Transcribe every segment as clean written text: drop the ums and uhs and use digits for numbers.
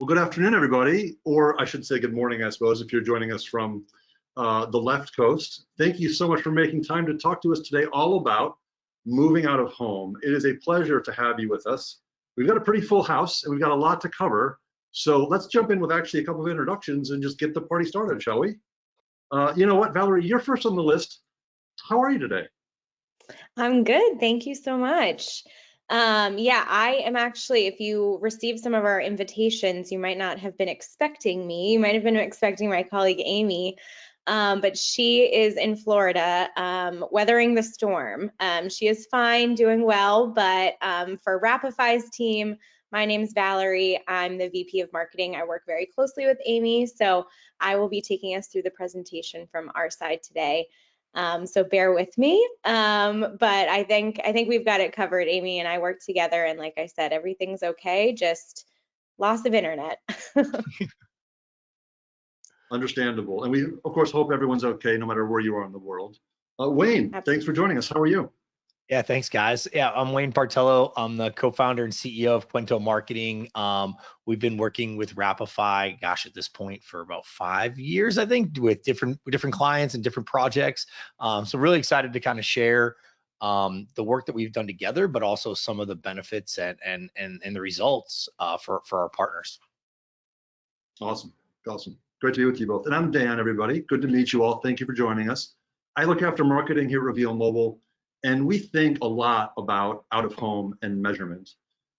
Well, good afternoon, everybody, or I should say good morning, I suppose, if you're joining us from the left coast. Thank you so much for making time to talk to us today all about moving out of home. It is a pleasure to have you with us. We've got a pretty full house and we've got a lot to cover. So let's jump in with actually a couple of introductions and just get the party started, shall we? You know what, Valerie, you're first on the list. How are you today? I'm good. Thank you so much. Yeah, I am actually, if you received some of our invitations, you might not have been expecting me. You might have been expecting my colleague Amy, but she is in Florida, weathering the storm. She is fine, doing well, but for Rapify's team, my name's Valerie. I'm the VP of Marketing. I work very closely with Amy, so I will be taking us through the presentation from our side today. So bear with me, but I think we've got it covered. Amy and I work together, and like I said, everything's okay, just loss of internet. Understandable. And we, of course, hope everyone's okay, no matter where you are in the world. Wayne, Absolutely. Thanks for joining us. How are you? Yeah, thanks, guys. Yeah, I'm Wayne Partello. I'm the co-founder and CEO of Cuento Marketing. We've been working with Rapify, gosh, at this point for about 5 years, I think, with different clients and different projects. So really excited to kind of share the work that we've done together, but also some of the benefits and the results for our partners. Awesome. Great to be with you both. And I'm Dan, everybody. Good to meet you all. Thank you for joining us. I look after marketing here at Reveal Mobile. And we think a lot about out of home and measurement.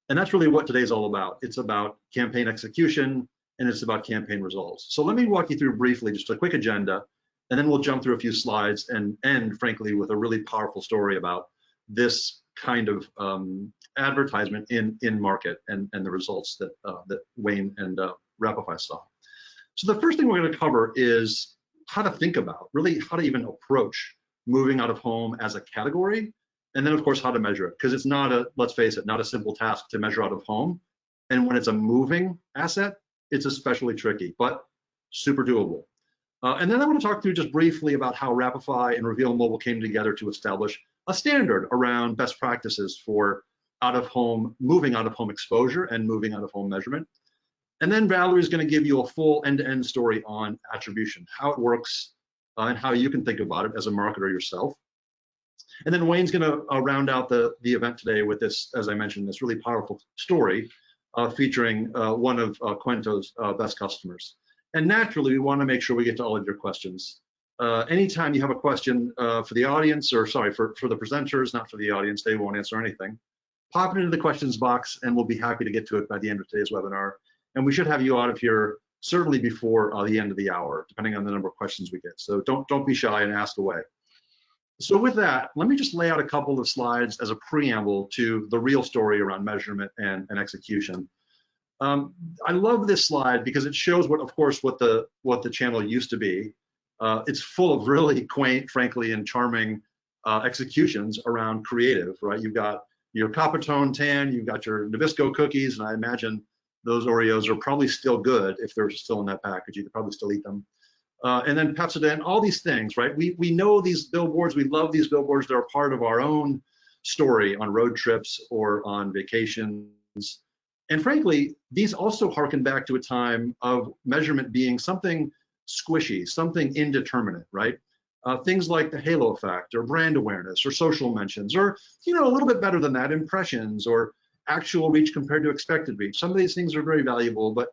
And that's really what today's all about. It's about campaign execution and it's about campaign results. So let me walk you through briefly just a quick agenda, and then we'll jump through a few slides and end, frankly, with a really powerful story about this kind of advertisement in market and the results that Wayne and Rapify saw. So the first thing we're going to cover is how to think about, really how to even approach moving out of home as a category, and then of course how to measure it, because it's not a, let's face it, not a simple task to measure out of home. And when it's a moving asset, it's especially tricky, but super doable. And then I want to talk through just briefly about how Rapify and Reveal Mobile came together to establish a standard around best practices for out of home, moving out of home exposure and moving out of home measurement. And then Valerie's going to give you a full end-to-end story on attribution, how it works, and how you can think about it as a marketer yourself. And then Wayne's going to round out the event today with this, as I mentioned, this really powerful story featuring one of Cuento's best customers. And naturally, we want to make sure we get to all of your questions. Anytime you have a question for the audience, or sorry, for the presenters, not for the audience, they won't answer anything, pop it into the questions box and we'll be happy to get to it by the end of today's webinar. And we should have you out of here certainly before the end of the hour, depending on the number of questions we get. So don't be shy and ask away. So with that, let me just lay out a couple of slides as a preamble to the real story around measurement and execution. I love this slide because it shows what the channel used to be. It's full of really quaint, frankly, and charming executions around creative, right? You've got your Coppertone tan, you've got your Nabisco cookies, and I imagine those Oreos are probably still good if they're still in that package. You could probably still eat them. And then Pepsodent, all these things, right? We know these billboards. We love these billboards. They're a part of our own story on road trips or on vacations. And frankly, these also harken back to a time of measurement being something squishy, something indeterminate, right? Things like the halo effect or brand awareness or social mentions, or, you know, a little bit better than that, impressions or actual reach compared to expected reach. Some of these things are very valuable, but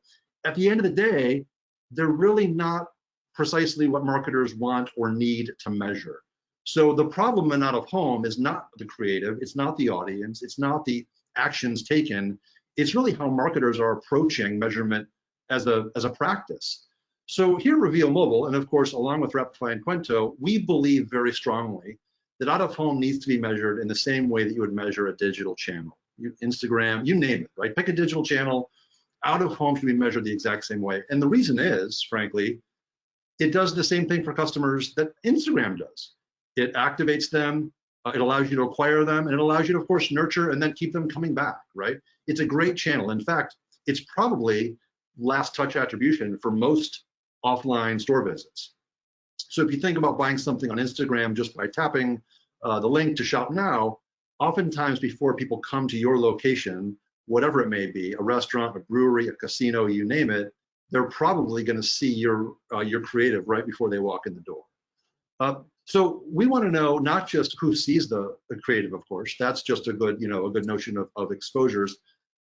at the end of the day, they're really not precisely what marketers want or need to measure. So the problem in out of home is not the creative, it's not the audience, it's not the actions taken, it's really how marketers are approaching measurement as a practice. So here at Reveal Mobile, and of course, along with Rapify and Cuento, we believe very strongly that out of home needs to be measured in the same way that you would measure a digital channel. Instagram, you name it, right? Pick a digital channel, out of home should be measured the exact same way. And the reason is, frankly, it does the same thing for customers that Instagram does. It activates them, it allows you to acquire them, and it allows you to, of course, nurture and then keep them coming back, right? It's a great channel. In fact, it's probably last touch attribution for most offline store visits. So if you think about buying something on Instagram just by tapping the link to shop now, oftentimes before people come to your location whatever it may be, a restaurant, a brewery, a casino, you name it, they're probably going to see your creative right before they walk in the door. So we want to know not just who sees the creative, of course, that's just a good, a good notion of exposures,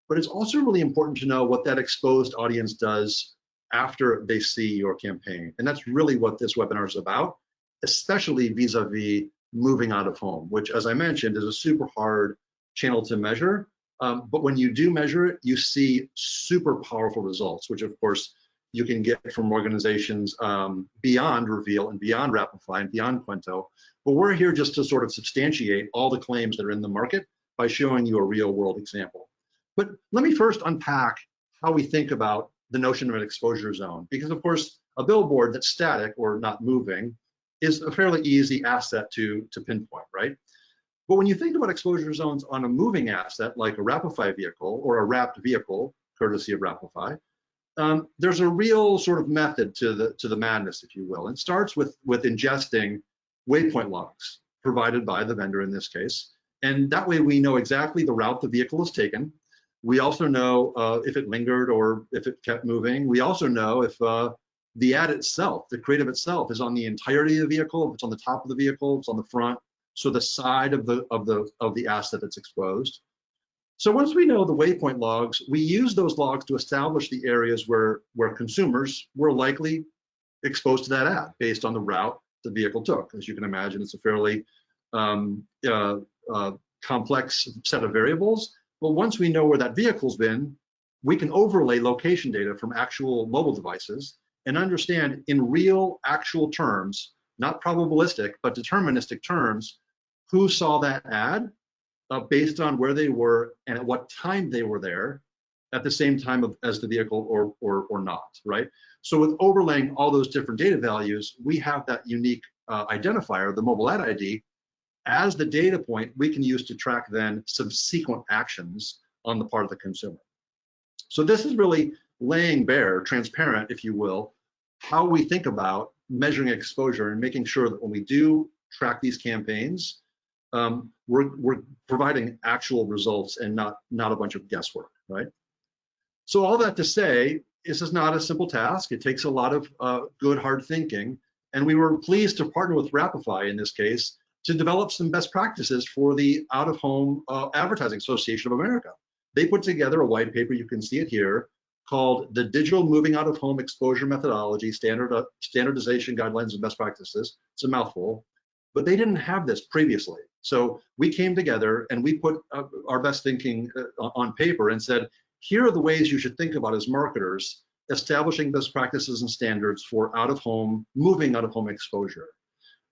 but it's also really important to know what that exposed audience does after they see your campaign. And that's really what this webinar is about, especially vis-a-vis moving out of home, which, as I mentioned, is a super hard channel to measure. But when you do measure it, you see super powerful results, which of course you can get from organizations beyond Reveal and beyond Rapify and beyond Cuento. But we're here just to sort of substantiate all the claims that are in the market by showing you a real world example. But let me first unpack how we think about the notion of an exposure zone, because of course, a billboard that's static or not moving is a fairly easy asset to pinpoint, right? But when you think about exposure zones on a moving asset like a Rapify vehicle or a wrapped vehicle, courtesy of Rapify, there's a real sort of method to the madness, if you will. It starts with ingesting waypoint logs provided by the vendor in this case. And that way we know exactly the route the vehicle has taken. We also know if it lingered or if it kept moving. We also know if the ad itself, the creative itself, is on the entirety of the vehicle, if it's on the top of the vehicle, if it's on the front, so the side of the asset that's exposed. So once we know the waypoint logs, we use those logs to establish the areas where consumers were likely exposed to that ad based on the route the vehicle took. As you can imagine, it's a fairly complex set of variables. But once we know where that vehicle's been, we can overlay location data from actual mobile devices and understand in real, actual terms, not probabilistic, but deterministic terms, who saw that ad based on where they were and at what time they were there at the same time as the vehicle or not, right? So with overlaying all those different data values, we have that unique identifier, the mobile ad ID, as the data point we can use to track then subsequent actions on the part of the consumer. So this is really laying bare, transparent, if you will, how we think about measuring exposure and making sure that when we do track these campaigns, we're providing actual results and not a bunch of guesswork, right? So all that to say, this is not a simple task. It takes a lot of good, hard thinking. And we were pleased to partner with Rapify in this case to develop some best practices for the Out-of-Home Advertising Association of America. They put together a white paper, you can see it here, called the Digital Moving Out-of-Home Exposure Methodology, Standardization Guidelines and Best Practices. It's a mouthful, but they didn't have this previously. So we came together and we put our best thinking on paper and said, here are the ways you should think about as marketers, establishing best practices and standards for out-of-home, moving out-of-home exposure.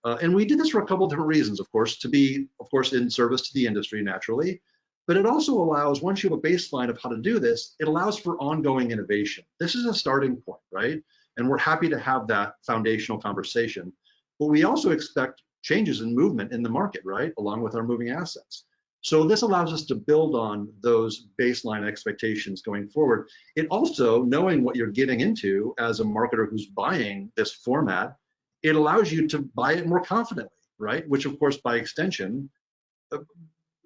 And we did this for a couple of different reasons, of course, to be, of course, in service to the industry naturally, but it also allows, once you have a baseline of how to do this, it allows for ongoing innovation. This is a starting point, right? And we're happy to have that foundational conversation. But we also expect changes in movement in the market, right? Along with our moving assets. So this allows us to build on those baseline expectations going forward. It also, knowing what you're getting into as a marketer who's buying this format, it allows you to buy it more confidently, right? Which of course, by extension,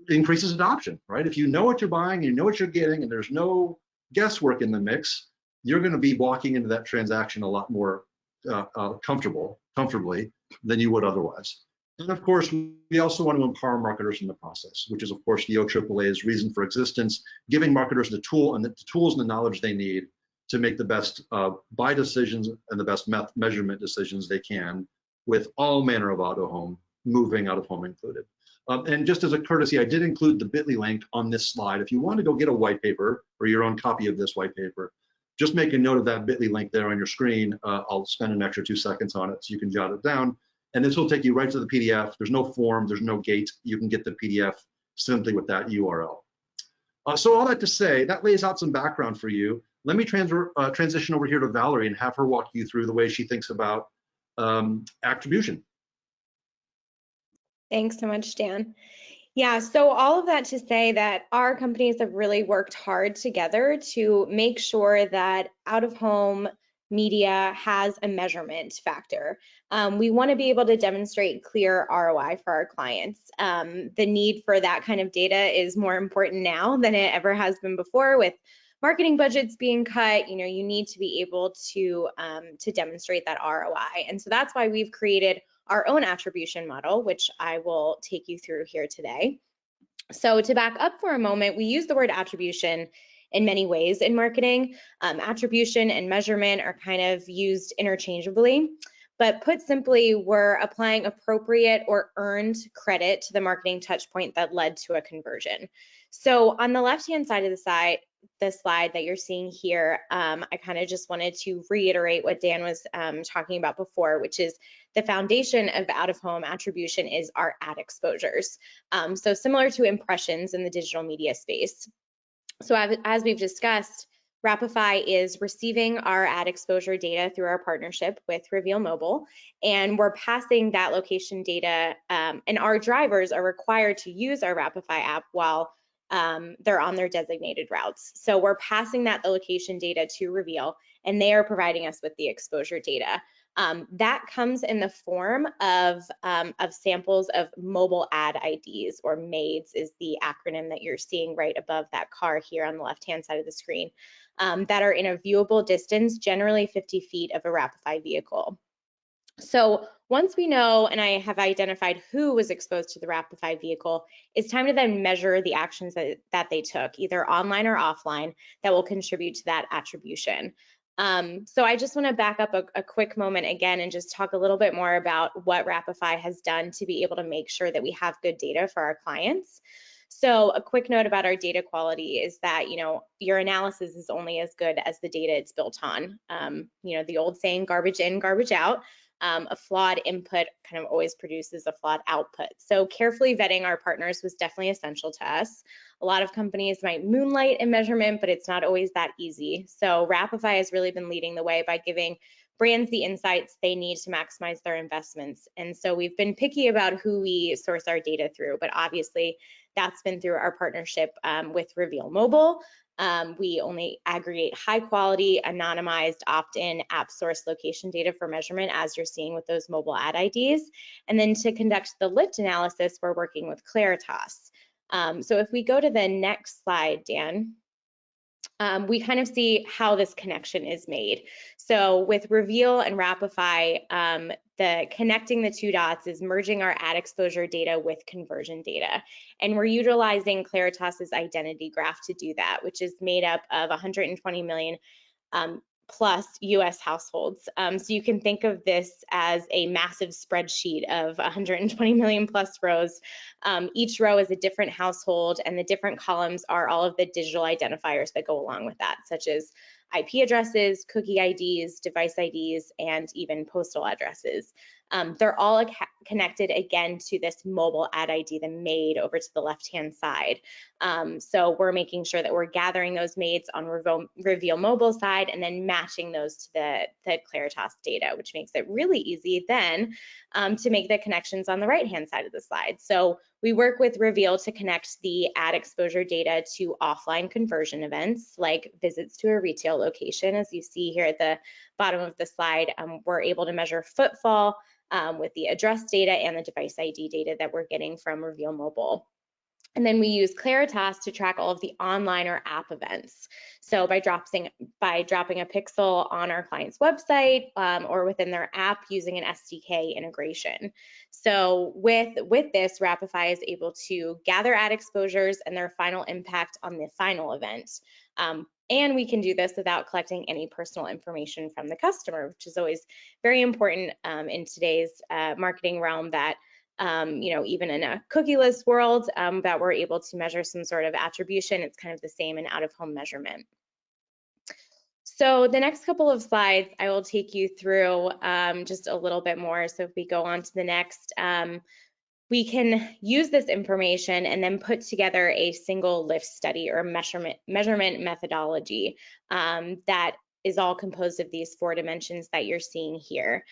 increases adoption, right? If you know what you're buying, you know what you're getting, and there's no guesswork in the mix, you're gonna be walking into that transaction a lot more comfortably than you would otherwise. And of course, we also want to empower marketers in the process, which is of course the OAAA's reason for existence, giving marketers the tools and the knowledge they need to make the best buy decisions and the best measurement decisions they can with all manner of out-of-home, moving out-of-home included. And just as a courtesy, I did include the bit.ly link on this slide. If you want to go get a white paper or your own copy of this white paper, just make a note of that bit.ly link there on your screen. I'll spend an extra 2 seconds on it so you can jot it down. And this will take you right to the PDF. There's no form, there's no gate. You can get the PDF simply with that URL. So all that to say, that lays out some background for you. Let me transition over here to Valerie and have her walk you through the way she thinks about attribution. Thanks so much, Dan. Yeah, so all of that to say that our companies have really worked hard together to make sure that out-of-home media has a measurement factor. We want to be able to demonstrate clear ROI for our clients. The need for that kind of data is more important now than it ever has been before. With marketing budgets being cut, you need to be able to demonstrate that ROI. And so that's why we've created our own attribution model, which I will take you through here today. So to back up for a moment, we use the word attribution in many ways in marketing. Attribution and measurement are kind of used interchangeably, but put simply, we're applying appropriate or earned credit to the marketing touch point that led to a conversion. So on the left-hand side of the slide that you're seeing here, I kind of just wanted to reiterate what Dan was talking about before, which is the foundation of out-of-home attribution is our ad exposures. So similar to impressions in the digital media space. So as we've discussed, Rapify is receiving our ad exposure data through our partnership with Reveal Mobile, and we're passing that location data, and our drivers are required to use our Rapify app while they're on their designated routes. So we're passing that location data to Reveal, and they are providing us with the exposure data. That comes in the form of samples of mobile ad IDs, or MAIDs is the acronym that you're seeing right above that car here on the left-hand side of the screen, that are in a viewable distance, generally 50 feet of a Rapify vehicle. So once we know and I have identified who was exposed to the Rapify vehicle, it's time to then measure the actions that they took, either online or offline, that will contribute to that attribution. So I just want to back up a quick moment again and just talk a little bit more about what Rapify has done to be able to make sure that we have good data for our clients. So a quick note about our data quality is that, your analysis is only as good as the data it's built on. The old saying, garbage in, garbage out. A flawed input kind of always produces a flawed output. So carefully vetting our partners was definitely essential to us. A lot of companies might moonlight in measurement, but it's not always that easy. So Rapify has really been leading the way by giving brands the insights they need to maximize their investments. And so we've been picky about who we source our data through, but obviously that's been through our partnership with Reveal Mobile. We only aggregate high quality, anonymized, opt-in app source location data for measurement, as you're seeing with those mobile ad IDs. And then to conduct the lift analysis, we're working with Claritas. So if we go to the next slide, Dan, we kind of see how this connection is made. So with Reveal and Rapify, connecting the two dots is merging our ad exposure data with conversion data. And we're utilizing Claritas's identity graph to do that, which is made up of 120 million plus US households. So you can think of this as a massive spreadsheet of 120 million plus rows. Each row is a different household, and the different columns are all of the digital identifiers that go along with that, such as IP addresses, cookie IDs, device IDs, and even postal addresses. They're all connected again to this mobile ad ID, the MAID, over to the left-hand side. So we're making sure that we're gathering those MAIDs on Reveal Mobile side and then matching those to the Claritas data, which makes it really easy then to make the connections on the right-hand side of the slide. So we work with Reveal to connect the ad exposure data to offline conversion events like visits to a retail location. As you see here at the bottom of the slide, we're able to measure footfall with the address data and the device ID data that we're getting from Reveal Mobile. And then we use Claritas to track all of the online or app events. So by dropping a pixel on our client's website or within their app using an SDK integration. So with this, Rapify is able to gather ad exposures and their final impact on the final event. And we can do this without collecting any personal information from the customer, which is always very important in today's marketing realm, that even in a cookieless world, that we're able to measure some sort of attribution. It's kind of the same in out-of-home measurement. So the next couple of slides, I will take you through just a little bit more. So if we go on to the next, we can use this information and then put together a single lift study or measurement methodology that is all composed of these 4 dimensions that you're seeing here.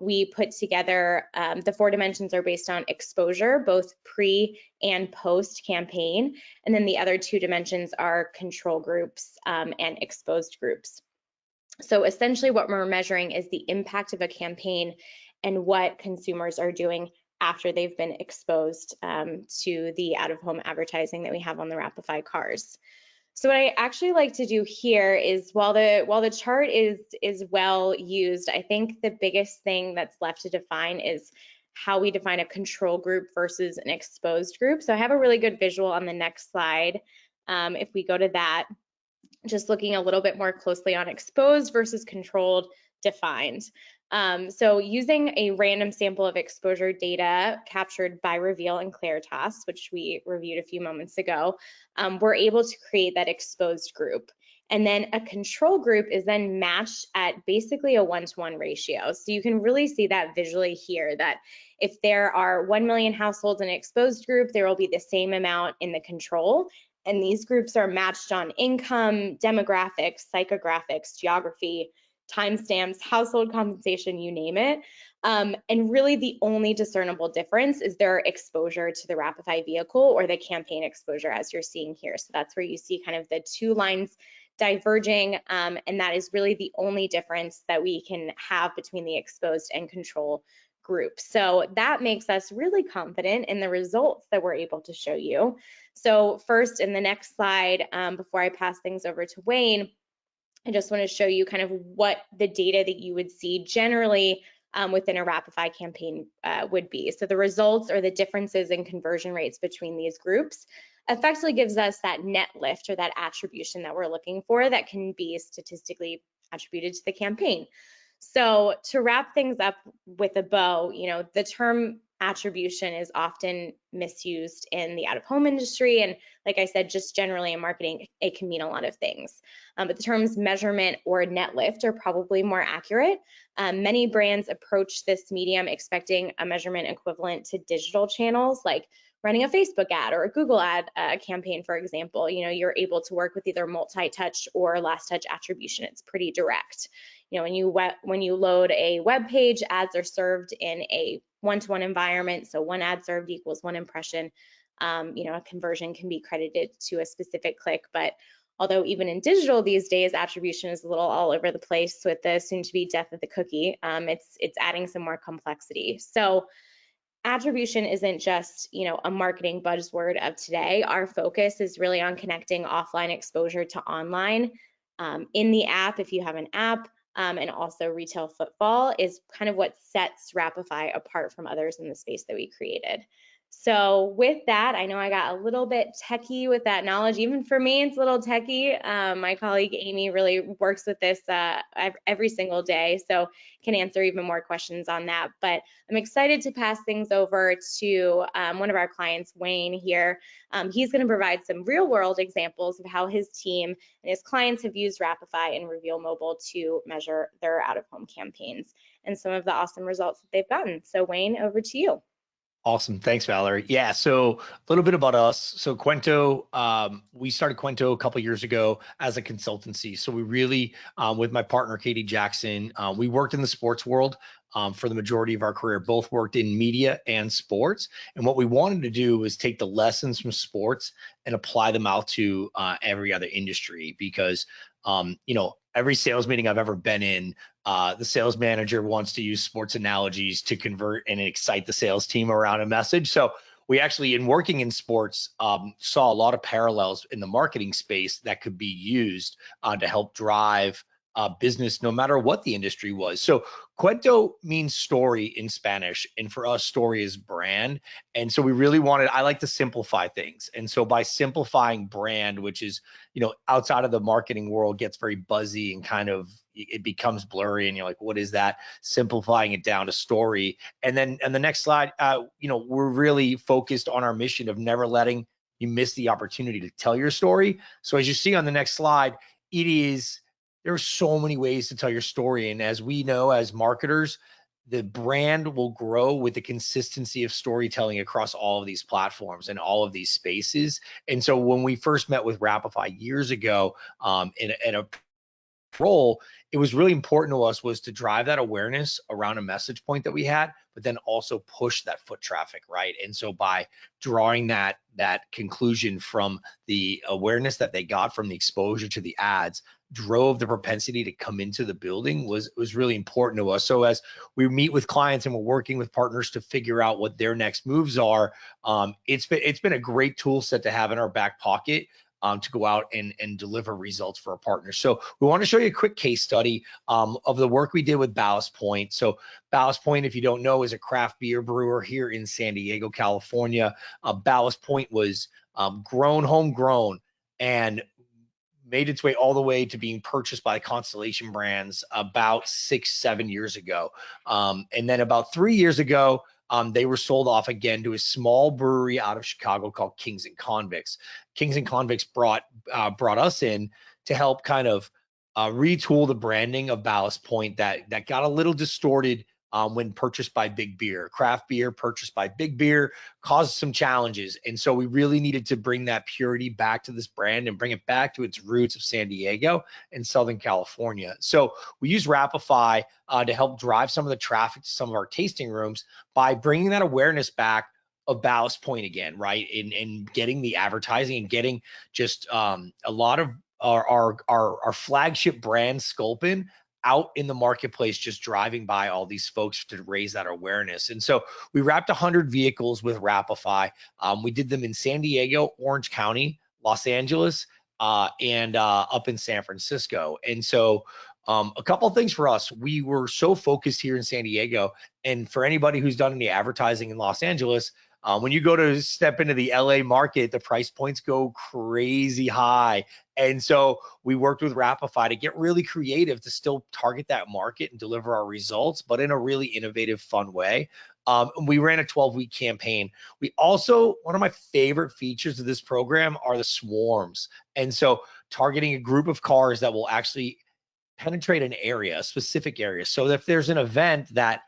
We put together, the 4 dimensions are based on exposure, both pre and post campaign. And then the other 2 dimensions are control groups and exposed groups. So essentially what we're measuring is the impact of a campaign and what consumers are doing after they've been exposed to the out-of-home advertising that we have on the Rapify cars. So what I actually like to do here is while the chart is well used, I think the biggest thing that's left to define is how we define a control group versus an exposed group. So I have a really good visual on the next slide. If we go to that, just looking a little bit more closely on exposed versus controlled defined. So using a random sample of exposure data captured by Reveal and Claritas, which we reviewed a few moments ago, we're able to create that exposed group. And then a control group is then matched at basically a 1-to-1 ratio. So you can really see that visually here, that if there are 1 million households in an exposed group, there will be the same amount in the control. And these groups are matched on income, demographics, psychographics, geography, timestamps, household compensation, you name it. And really the only discernible difference is their exposure to the Rapify vehicle or the campaign exposure, as you're seeing here. So that's where you see kind of the two lines diverging, and that is really the only difference that we can have between the exposed and control group. So that makes us really confident in the results that we're able to show you. So first, in the next slide, before I pass things over to Wayne, I just want to show you kind of what the data that you would see generally within a Rapify campaign would be. So the results or the differences in conversion rates between these groups effectively gives us that net lift or that attribution that we're looking for that can be statistically attributed to the campaign. So to wrap things up with a bow, you know, the term attribution is often misused in the out-of-home industry, and like I said, just generally in marketing, it can mean a lot of things. But the terms measurement or net lift are probably more accurate. Many brands approach this medium expecting a measurement equivalent to digital channels, like running a Facebook ad or a Google ad campaign, for example. You know, you're able to work with either multi-touch or last touch attribution. It's pretty direct. You know, when you load a web page, ads are served in a one-to-one environment. So one ad served equals one impression. You know, a conversion can be credited to a specific click, but although even in digital these days, attribution is a little all over the place with the soon-to-be death of the cookie. It's adding some more complexity. So attribution isn't just, you know, a marketing buzzword of today. Our focus is really on connecting offline exposure to online. In the app, if you have an app, and also retail footfall is kind of what sets Rapify apart from others in the space that we created. So with that, I know I got a little bit techie with that knowledge. Even for me, it's a little techie. My colleague Amy really works with this every single day, so can answer even more questions on that. But I'm excited to pass things over to one of our clients, Wayne here. He's going to provide some real world examples of how his team and his clients have used Rapify and Reveal Mobile to measure their out-of-home campaigns and some of the awesome results that they've gotten. So Wayne, over to you. Awesome. Thanks, Valerie. Yeah, so a little bit about us. So Cuento, we started Cuento a couple years ago as a consultancy. So we really, with my partner, Katie Jackson, we worked in the sports world for the majority of our career, both worked in media and sports. And what we wanted to do was take the lessons from sports and apply them out to every other industry because, you know, every sales meeting I've ever been in, the sales manager wants to use sports analogies to convert and excite the sales team around a message. So we actually, in working in sports, saw a lot of parallels in the marketing space that could be used to help drive business no matter what the industry was. So Cuento means story in Spanish, and for us, story is brand. And so we really wanted, I like to simplify things. And so by simplifying brand, which is, you know, outside of the marketing world gets very buzzy and kind of, it becomes blurry and you're like, what is that? Simplifying it down to story. And then on the next slide, you know, we're really focused on our mission of never letting you miss the opportunity to tell your story. So as you see on the next slide, there are so many ways to tell your story. And as we know, as marketers, the brand will grow with the consistency of storytelling across all of these platforms and all of these spaces. And so when we first met with Rapify years ago, in a role, it was really important to us was to drive that awareness around a message point that we had, but then also push that foot traffic, right? And so by drawing that conclusion from the awareness that they got from the exposure to the ads, drove the propensity to come into the building was really important to us. So as we meet with clients and we're working with partners to figure out what their next moves are, it's been a great tool set to have in our back pocket to go out and deliver results for our partners. So we want to show you a quick case study of the work we did with Ballast Point. So Ballast Point, if you don't know, is a craft beer brewer here in San Diego, California. Ballast Point was homegrown, and made its way all the way to being purchased by Constellation Brands about 6-7 years ago. And then about 3 years ago, they were sold off again to a small brewery out of Chicago called Kings and Convicts. Kings and Convicts brought us in to help kind of retool the branding of Ballast Point that got a little distorted when purchased by Big Beer. Craft beer purchased by Big Beer caused some challenges. And so we really needed to bring that purity back to this brand and bring it back to its roots of San Diego and Southern California. So we use Rapify to help drive some of the traffic to some of our tasting rooms by bringing that awareness back of Ballast Point again, right? And getting the advertising and getting just a lot of our flagship brand Sculpin out in the marketplace, just driving by all these folks to raise that awareness. And so we wrapped 100 vehicles with Rapify. We did them in San Diego, Orange County, Los Angeles, and up in San Francisco. And so a couple of things for us. We were so focused here in San Diego, and for anybody who's done any advertising in Los Angeles, when you go to step into the LA market, the price points go crazy high. And so we worked with Rapify to get really creative to still target that market and deliver our results, but in a really innovative, fun way. We ran a 12-week campaign. We also, one of my favorite features of this program are the swarms. And so targeting a group of cars that will actually penetrate an area, a specific area. So if there's an event that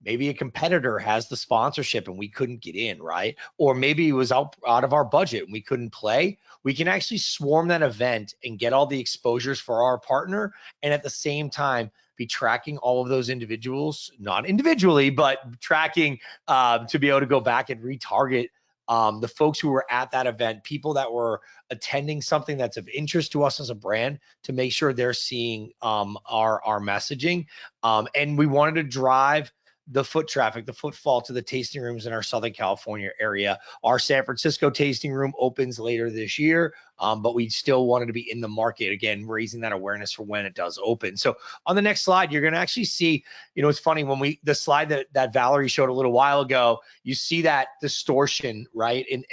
maybe a competitor has the sponsorship and we couldn't get in, right? Or maybe it was out of our budget and we couldn't play, we can actually swarm that event and get all the exposures for our partner, and at the same time be tracking all of those individuals, not individually, but tracking to be able to go back and retarget the folks who were at that event, people that were attending something that's of interest to us as a brand, to make sure they're seeing our messaging. And we wanted to drive the foot traffic, the footfall to the tasting rooms in our Southern California area. Our San Francisco tasting room opens later this year, but we still wanted to be in the market, again, raising that awareness for when it does open. So on the next slide, you're gonna actually see, you know, it's funny, when the slide that Valerie showed a little while ago, you see that distortion, right, in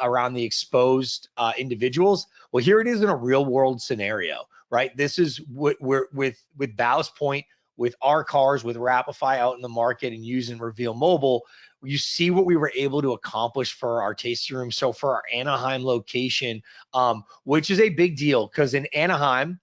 around the exposed individuals. Well, here it is in a real world scenario, right? This is what we're with Ballast Point, with our cars, with Rapify out in the market and using Reveal Mobile. You see what we were able to accomplish for our tasting room. So for our Anaheim location, which is a big deal, because in Anaheim,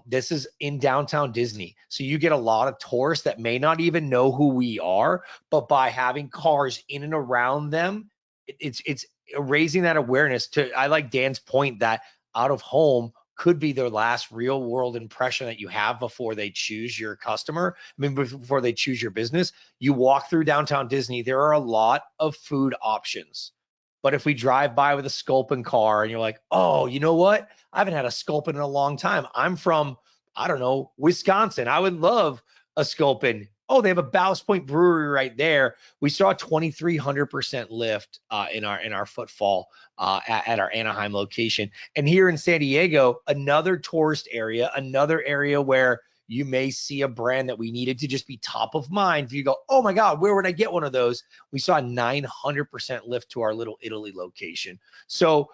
this is in downtown Disney. So you get a lot of tourists that may not even know who we are, but by having cars in and around them, it's raising that awareness to, I like Dan's point that out of home could be their last real world impression that you have before they choose your customer. I mean, before they choose your business. You walk through downtown Disney, there are a lot of food options. But if we drive by with a Sculpin car and you're like, oh, you know what? I haven't had a Sculpin in a long time. I'm from, I don't know, Wisconsin. I would love a Sculpin. Oh, they have a Ballast Point brewery right there. We saw a 2,300% lift in our footfall at our Anaheim location. And here in San Diego, another tourist area, another area where you may see a brand that we needed to just be top of mind. If you go, oh my God, where would I get one of those? We saw a 900% lift to our Little Italy location. So,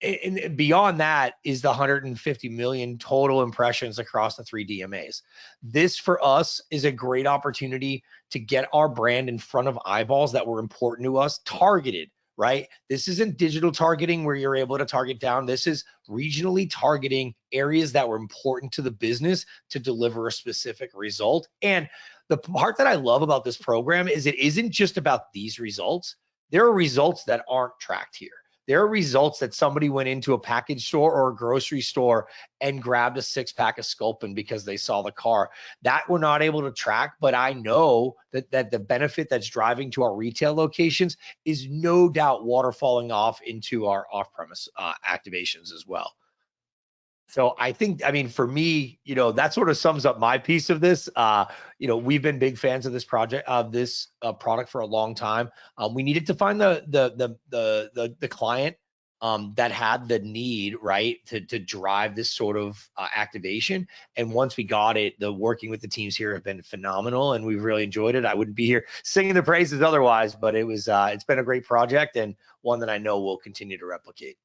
and beyond that is the 150 million total impressions across the 3 DMAs. This for us is a great opportunity to get our brand in front of eyeballs that were important to us, targeted, right? This isn't digital targeting where you're able to target down. This is regionally targeting areas that were important to the business to deliver a specific result. And the part that I love about this program is it isn't just about these results. There are results that aren't tracked here. there are results that somebody went into a package store or a grocery store and grabbed a 6-pack of Sculpin because they saw the car. That we're not able to track, but I know that the benefit that's driving to our retail locations is no doubt waterfalling off into our off-premise activations as well. So I think, I mean, for me, that sort of sums up my piece of this. We've been big fans of this project, of this product for a long time. We needed to find the client that had the need, right, to drive this sort of activation. And once we got it, the working with the teams here have been phenomenal, and we've really enjoyed it. I wouldn't be here singing the praises otherwise, but it's been a great project and one that I know we'll continue to replicate.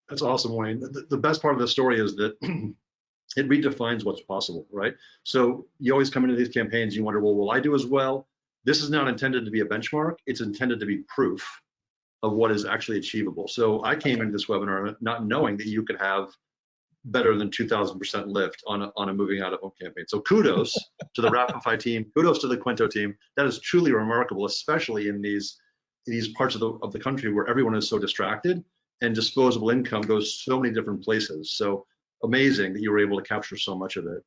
That's awesome, Wayne. The best part of the story is that it redefines what's possible, right? So you always come into these campaigns, you wonder, well, will I do as well? This is not intended to be a benchmark. It's intended to be proof of what is actually achievable. So I came into this webinar not knowing that you could have better than 2,000% lift on a moving out of home campaign. So kudos to the Rapify team, kudos to the Cuento team. That is truly remarkable, especially in these parts of the country where everyone is so distracted and disposable income goes so many different places. So amazing that you were able to capture so much of it.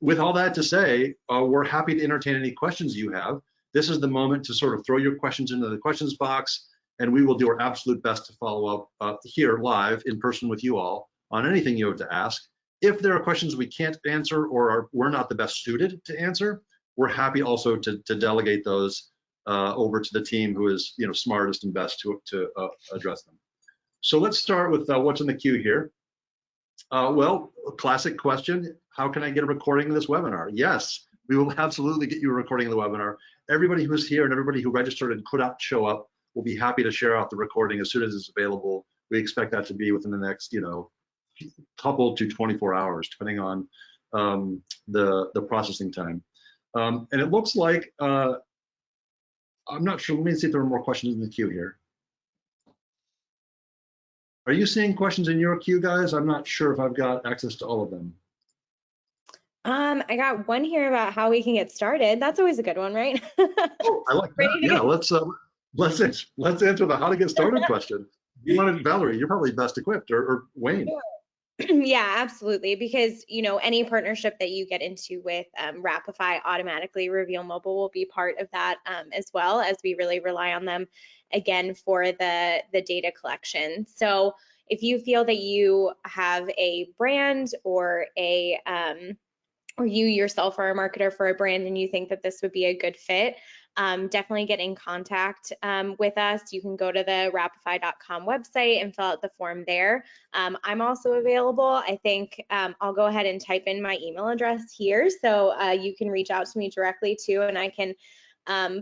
With all that to say, we're happy to entertain any questions you have. This is the moment to sort of throw your questions into the questions box, and we will do our absolute best to follow up here live in person with you all on anything you have to ask. If there are questions we can't answer or we're not the best suited to answer, we're happy also to delegate those over to the team who is smartest and best to address them. So let's start with what's in the queue here. Well, a classic question, how can I get a recording of this webinar? Yes, we will absolutely get you a recording of the webinar. Everybody who's here and everybody who registered and could not show up will be happy to share out the recording as soon as it's available. We expect that to be within the next, couple to 24 hours, depending on the processing time. And it looks like, I'm not sure, let me see if there are more questions in the queue here. Are you seeing questions in your queue, guys? I'm not sure if I've got access to all of them. I got one here about how we can get started. That's always a good one, right? Oh, I like that. Yeah, let's answer the how to get started question. You wanted Valerie, you're probably best equipped, or Wayne. Sure. Yeah, absolutely. Because, any partnership that you get into with Rapify, automatically Reveal Mobile will be part of that as well, as we really rely on them again for the data collection. So if you feel that you have a brand or or you yourself are a marketer for a brand and you think that this would be a good fit, definitely get in contact with us. You can go to the rapify.com website and fill out the form there. I'm also available. I think I'll go ahead and type in my email address here, so you can reach out to me directly too, and I can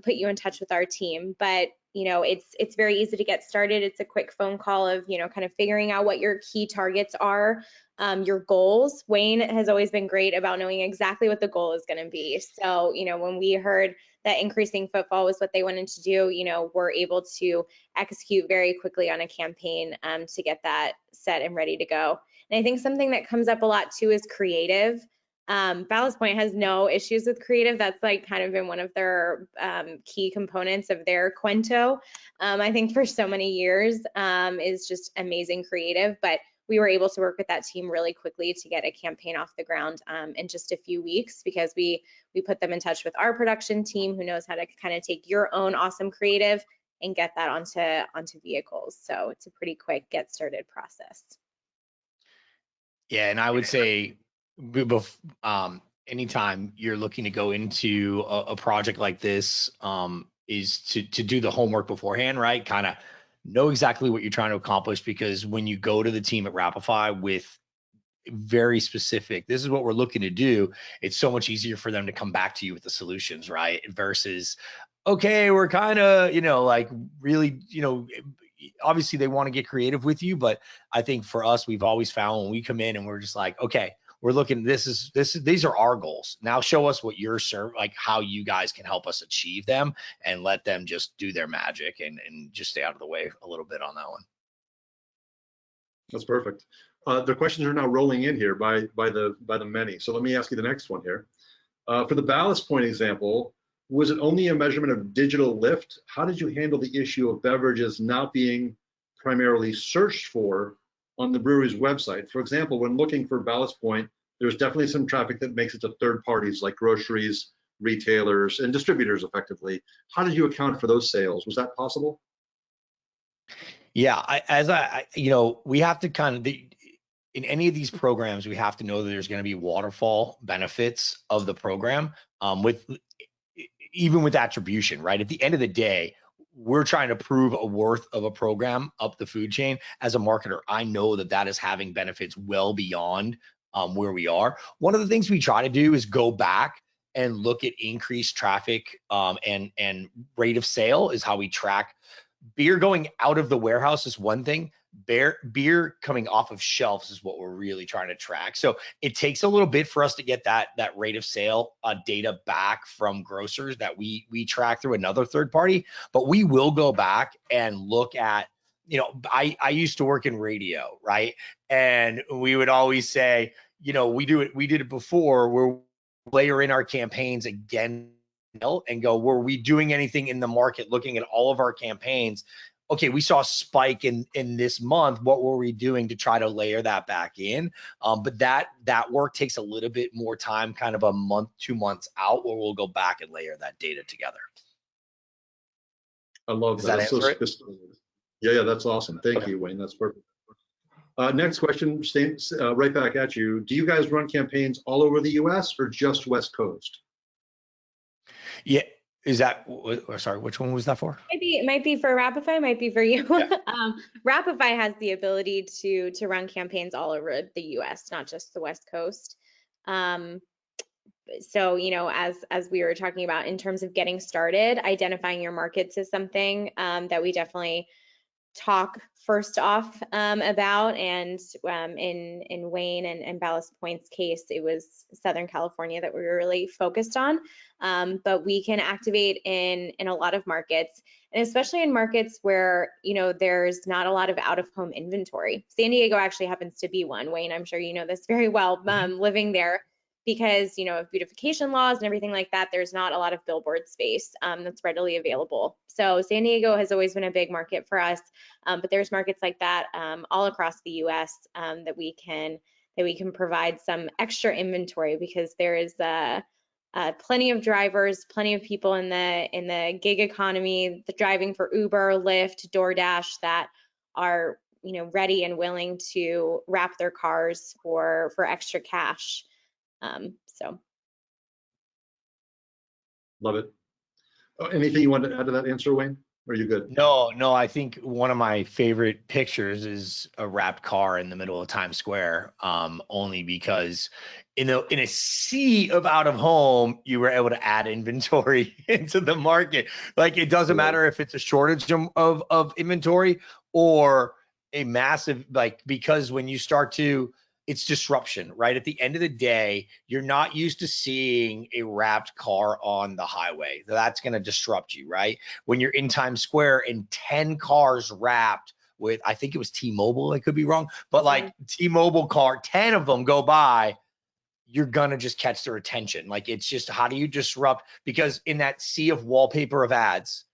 put you in touch with our team. But it's very easy to get started. It's a quick phone call of kind of figuring out what your key targets are, your goals. Wayne has always been great about knowing exactly what the goal is going to be. So when we heard that increasing footfall was what they wanted to do, we're able to execute very quickly on a campaign to get that set and ready to go. And I think something that comes up a lot too is creative. Ballast Point has no issues with creative. That's like kind of been one of their key components of their Cuento. I think for so many years is just amazing creative, but we were able to work with that team really quickly to get a campaign off the ground in just a few weeks, because we put them in touch with our production team who knows how to kind of take your own awesome creative and get that onto vehicles. So it's a pretty quick get started process. Yeah, and I would say anytime you're looking to go into a project like this, is to do the homework beforehand, right? Kind of know exactly what you're trying to accomplish, because when you go to the team at Rapify with very specific, this is what we're looking to do, it's so much easier for them to come back to you with the solutions, right? Versus, okay, we're kind of, like really, obviously they want to get creative with you, but I think for us, we've always found when we come in and we're just like, okay, we're looking, these are our goals. Now show us what you're like how you guys can help us achieve them, and let them just do their magic and just stay out of the way a little bit on that one. That's perfect. The questions are now rolling in here by the many. So let me ask you the next one here. For the Ballast Point example, Was it only a measurement of digital lift? How did you handle the issue of beverages not being primarily searched for on the brewery's website? For example, when looking for Ballast Point, there's definitely some traffic that makes it to third parties like groceries, retailers, and distributors effectively. How did you account for those sales? Was that possible? Yeah, we have to kind of, in any of these programs, we have to know that there's going to be waterfall benefits of the program, even with attribution, right? At the end of the day, we're trying to prove a worth of a program up the food chain. As a marketer, I know that that is having benefits well beyond where we are. One of the things we try to do is go back and look at increased traffic and rate of sale is how we track. Beer going out of the warehouse is one thing. Beer coming off of shelves is what we're really trying to track. So it takes a little bit for us to get that rate of sale data back from grocers that we track through another third party. But we will go back and look at, I used to work in radio, right? And we would always say, we did it before, we're layer in our campaigns again and go, were we doing anything in the market, looking at all of our campaigns? Okay, we saw a spike in this month. What were we doing to try to layer that back in? But that work takes a little bit more time, kind of a month, 2 months out, where we'll go back and layer that data together. I love that. That's so sophisticated. Yeah, that's awesome. Thank you, Wayne. That's perfect. Next question, right back at you. Do you guys run campaigns all over the U.S. or just West Coast? Yeah. Is that, sorry, which one was that for? It might be for Rapify, might be for you. Yeah. Rapify has the ability to run campaigns all over the US, not just the West Coast. So, as we were talking about in terms of getting started, identifying your markets is something that we definitely talk first off about. And in Wayne and Ballast Point's case, it was Southern California that we were really focused on. But we can activate in a lot of markets, and especially in markets where, there's not a lot of out-of-home inventory. San Diego actually happens to be one. Wayne, I'm sure you know this very well, living there, because, of beautification laws and everything like that, there's not a lot of billboard space that's readily available. So San Diego has always been a big market for us, but there's markets like that all across the US that we can provide some extra inventory, because there is plenty of drivers, plenty of people in the gig economy, the driving for Uber, Lyft, DoorDash, that are ready and willing to wrap their cars for extra cash. So. Love it. Anything you want to add to that answer, Wayne? Or are you good? No, I think one of my favorite pictures is a wrapped car in the middle of Times Square, only because in a sea of out of home, you were able to add inventory into the market. Like, it doesn't matter if it's a shortage of inventory or a massive, because when you start to, it's disruption, right? At the end of the day, you're not used to seeing a wrapped car on the highway. That's going to disrupt you, right? When you're in Times Square and 10 cars wrapped with, I think it was T-Mobile, I could be wrong, but T-Mobile car, 10 of them go by, you're going to just catch their attention. It's just, how do you disrupt? Because in that sea of wallpaper of ads,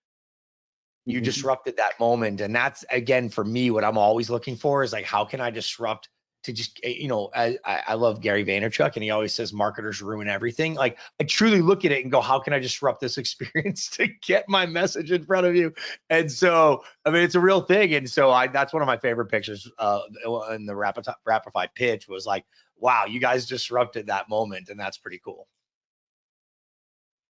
you disrupted that moment. And that's, again, for me, what I'm always looking for is how can I disrupt to just, I love Gary Vaynerchuk, and he always says marketers ruin everything. I truly look at it and go, how can I disrupt this experience to get my message in front of you? And so, it's a real thing. And so that's one of my favorite pictures in the Rapify pitch was wow, you guys disrupted that moment. And that's pretty cool.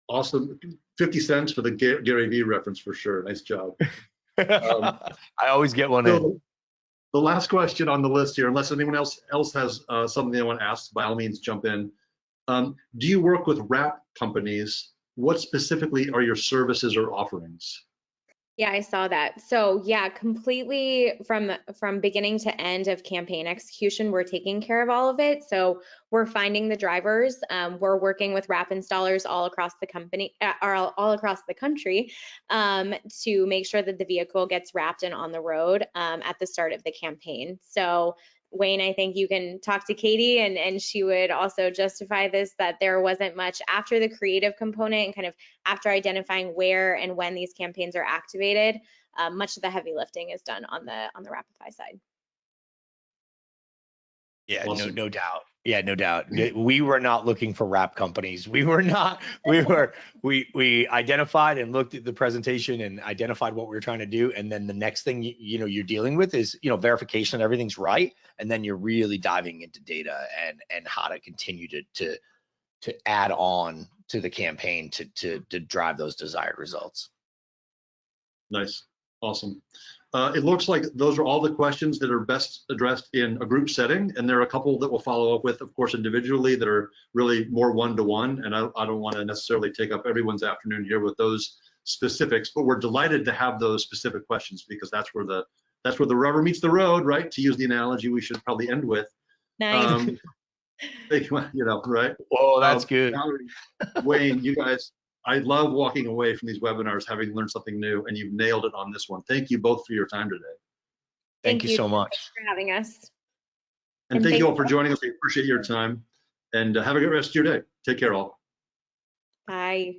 Awesome. 50 cents for the Gary V reference for sure. Nice job. I always get one in. The last question on the list here, unless anyone else has something they want to ask, by all means, jump in. Do you work with wrap companies? What specifically are your services or offerings? Yeah, I saw that. So yeah, completely from beginning to end of campaign execution, we're taking care of all of it. So we're finding the drivers. We're working with wrap installers all across the company, or all across the country, to make sure that the vehicle gets wrapped and on the road at the start of the campaign. So Wayne, I think you can talk to Katie and she would also justify this, that there wasn't much after the creative component and kind of after identifying where and when these campaigns are activated. Much of the heavy lifting is done on the Rapify side. Yeah, Awesome. no doubt. Yeah, no doubt. We were not looking for wrap companies. We were not. We identified and looked at the presentation and identified what we were trying to do, and then the next thing you're dealing with is verification that everything's right, and then you're really diving into data and how to continue to add on to the campaign to drive those desired results. Nice. Awesome. It looks like those are all the questions that are best addressed in a group setting, and there are a couple that we'll follow up with, of course, individually that are really more one-to-one, and I don't want to necessarily take up everyone's afternoon here with those specifics, but we're delighted to have those specific questions because that's where the rubber meets the road, right? To use the analogy we should probably end with. Nice. Right? Oh, that's good. Valerie, Wayne, you guys, I love walking away from these webinars having learned something new, and you've nailed it on this one. Thank you both for your time today. Thank you so much for having us. And thank you all for joining us. We appreciate your time, and have a good rest of your day. Take care, all. Bye.